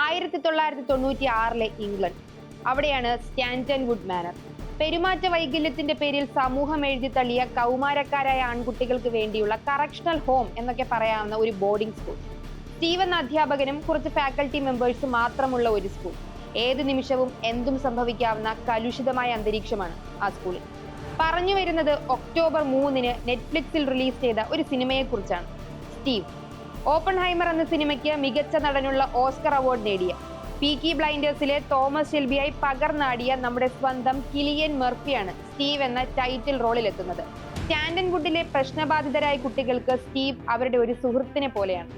1996 England. അവിടെയാണ് സ്റ്റാൻറ്റൺ would manor. പെരുമാറ്റ വൈകല്യത്തിന്റെ പേരിൽ സമൂഹം എഴുതി തള്ളിയ കൗമാരക്കാരായ ആൺകുട്ടികൾക്ക് വേണ്ടിയുള്ള കറക്ഷണൽ ഹോം എന്നൊക്കെ പറയാവുന്ന ഒരു ബോർഡിംഗ് സ്കൂൾ. സ്റ്റീവ് എന്ന അധ്യാപകനും കുറച്ച് ഫാക്കൽറ്റി മെമ്പേഴ്സും മാത്രമുള്ള ഒരു സ്കൂൾ. ഏത് നിമിഷവും എന്തും സംഭവിക്കാവുന്ന കലുഷിതമായ അന്തരീക്ഷമാണ് ആ സ്കൂളിൽ. പറഞ്ഞു വരുന്നത് ഒക്ടോബർ 3 നെറ്റ്ഫ്ലിക്സിൽ റിലീസ് ചെയ്ത ഒരു സിനിമയെക്കുറിച്ചാണ്, സ്റ്റീവ്. ഓപ്പൺഹൈമർ എന്ന സിനിമയ്ക്ക് മികച്ച നടനുള്ള ഓസ്കർ അവാർഡ് നേടിയ, പീക്കി ബ്ലൈൻഡേഴ്സിലെ തോമസ് ഷെൽബിയായി പകർന്നാടിയ നമ്മുടെ സ്വന്തം കിലിയൻ മർഫിയാണ് സ്റ്റീവ് എന്ന ടൈറ്റിൽ റോളിൽ എത്തുന്നത്. സ്റ്റാൻറ്റൺ വുഡിലെ പ്രശ്നബാധിതരായ കുട്ടികൾക്ക് സ്റ്റീവ് അവരുടെ ഒരു സുഹൃത്തിനെ പോലെയാണ്.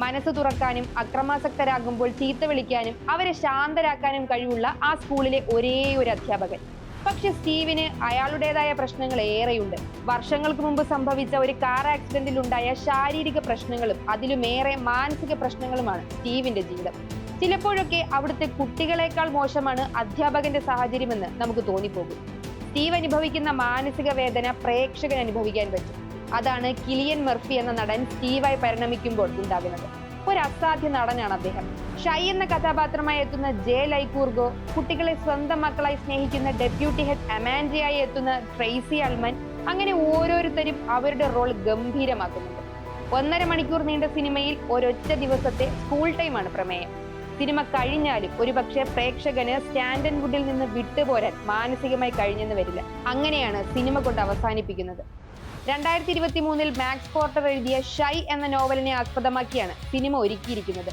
മനസ്സ് തുറക്കാനും അക്രമാസക്തരാകുമ്പോൾ ചീത്ത വിളിക്കാനും അവരെ ശാന്തരാക്കാനും കഴിവുള്ള ആ സ്കൂളിലെ ഒരേ ഒരു അധ്യാപകൻ. പക്ഷെ സ്റ്റീവിന് അയാളുടേതായ പ്രശ്നങ്ങൾ ഏറെയുണ്ട്. വർഷങ്ങൾക്ക് മുമ്പ് സംഭവിച്ച ഒരു കാർ ആക്സിഡന്റിൽ ഉണ്ടായ ശാരീരിക പ്രശ്നങ്ങളും അതിലുമേറെ മാനസിക പ്രശ്നങ്ങളുമാണ് സ്റ്റീവിന്റെ ജീവിതം. ചിലപ്പോഴൊക്കെ അവിടുത്തെ കുട്ടികളെക്കാൾ മോശമാണ് അധ്യാപകന്റെ സാഹചര്യമെന്ന് നമുക്ക് തോന്നിപ്പോകും. സ്റ്റീവ് അനുഭവിക്കുന്ന മാനസിക വേദന പ്രേക്ഷകൻ അനുഭവിക്കാൻ പറ്റും. അതാണ് കിലിയൻ മർഫി എന്ന നടൻ സ്റ്റീവായി പരിണമിക്കുമ്പോൾ ഉണ്ടാകുന്നത്. ഒരു അസാധ്യ നടനാണ് അദ്ദേഹം. ഷൈ എന്ന കഥാപാത്രമായി എത്തുന്ന ജെ ലൈക്കൂർഗോ, കുട്ടികളെ സ്വന്തം മക്കളായി സ്നേഹിക്കുന്ന ഡെപ്യൂട്ടി ഹെഡ് അമാൻഡയായി എത്തുന്ന ട്രേസി അൾമൻ, അങ്ങനെ ഓരോരുത്തരും അവരുടെ റോൾ ഗംഭീരമാക്കുന്നുണ്ട്. 1.5 മണിക്കൂർ നീണ്ട സിനിമയിൽ ഒരൊറ്റ ദിവസത്തെ സ്കൂൾ ടൈമാണ് പ്രമേയം. സിനിമ കഴിഞ്ഞാലും ഒരുപക്ഷെ പ്രേക്ഷകന് സ്റ്റാൻറ്റൺ വുഡിൽ നിന്ന് വിട്ടുപോരാൻ മാനസികമായി കഴിഞ്ഞെന്ന് വരില്ല. അങ്ങനെയാണ് സിനിമ കൊണ്ട് അവസാനിപ്പിക്കുന്നത്. 2023 മാക്സ് പോർട്ടർ എഴുതിയ ഷൈ എന്ന നോവലിനെ ആസ്പദമാക്കിയാണ് സിനിമ ഒരുക്കിയിരിക്കുന്നത്.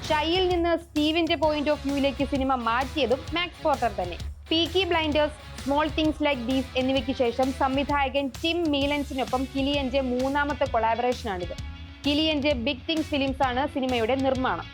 ഷൈയിൽ നിന്ന് സ്റ്റീവിന്റെ പോയിന്റ് ഓഫ് വ്യൂയിലേക്ക് സിനിമ മാറ്റിയതും മാക്സ് പോർട്ടർ തന്നെ. Peaky Blinders, small things like these എന്നിവയ്ക്ക് ശേഷം സംവിധായകൻ ടിം മീലൻസിനൊപ്പം കിലിയന്റെ 3ാമത്തെ കൊളാബറേഷനാണിത്. കിലിയന്റെ ബിഗ് തിങ്സ് ഫിലിംസ് ആണ് സിനിമയുടെ നിർമ്മാണം.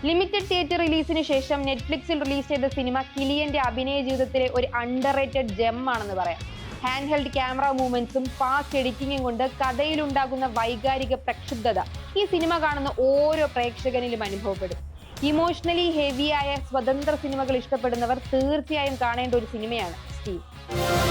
ലിമിറ്റഡ് തിയേറ്റർ റിലീസിന് ശേഷം നെറ്റ്ഫ്ലിക്സിൽ റിലീസ് ചെയ്ത സിനിമ കിലിയന്റെ അഭിനയ ജീവിതത്തിലെ ഒരു അണ്ടർറേറ്റഡ് ജെം ആണെന്ന് പറയാം. ഹാൻഡ് ഹെൽഡ് ക്യാമറ മൂവ്മെന്റ്സും ഫാസ്റ്റ് എഡിറ്റിംഗും കൊണ്ട് കഥയിലുണ്ടാകുന്ന വൈകാരിക പ്രക്ഷുബ്ധത ഈ സിനിമ കാണുന്ന ഓരോ പ്രേക്ഷകനിലും അനുഭവപ്പെടും. ഇമോഷണലി ഹെവിയായ സ്വതന്ത്ര സിനിമകൾ ഇഷ്ടപ്പെടുന്നവർ തീർച്ചയായും കാണേണ്ട ഒരു സിനിമയാണ് സ്റ്റീവ്.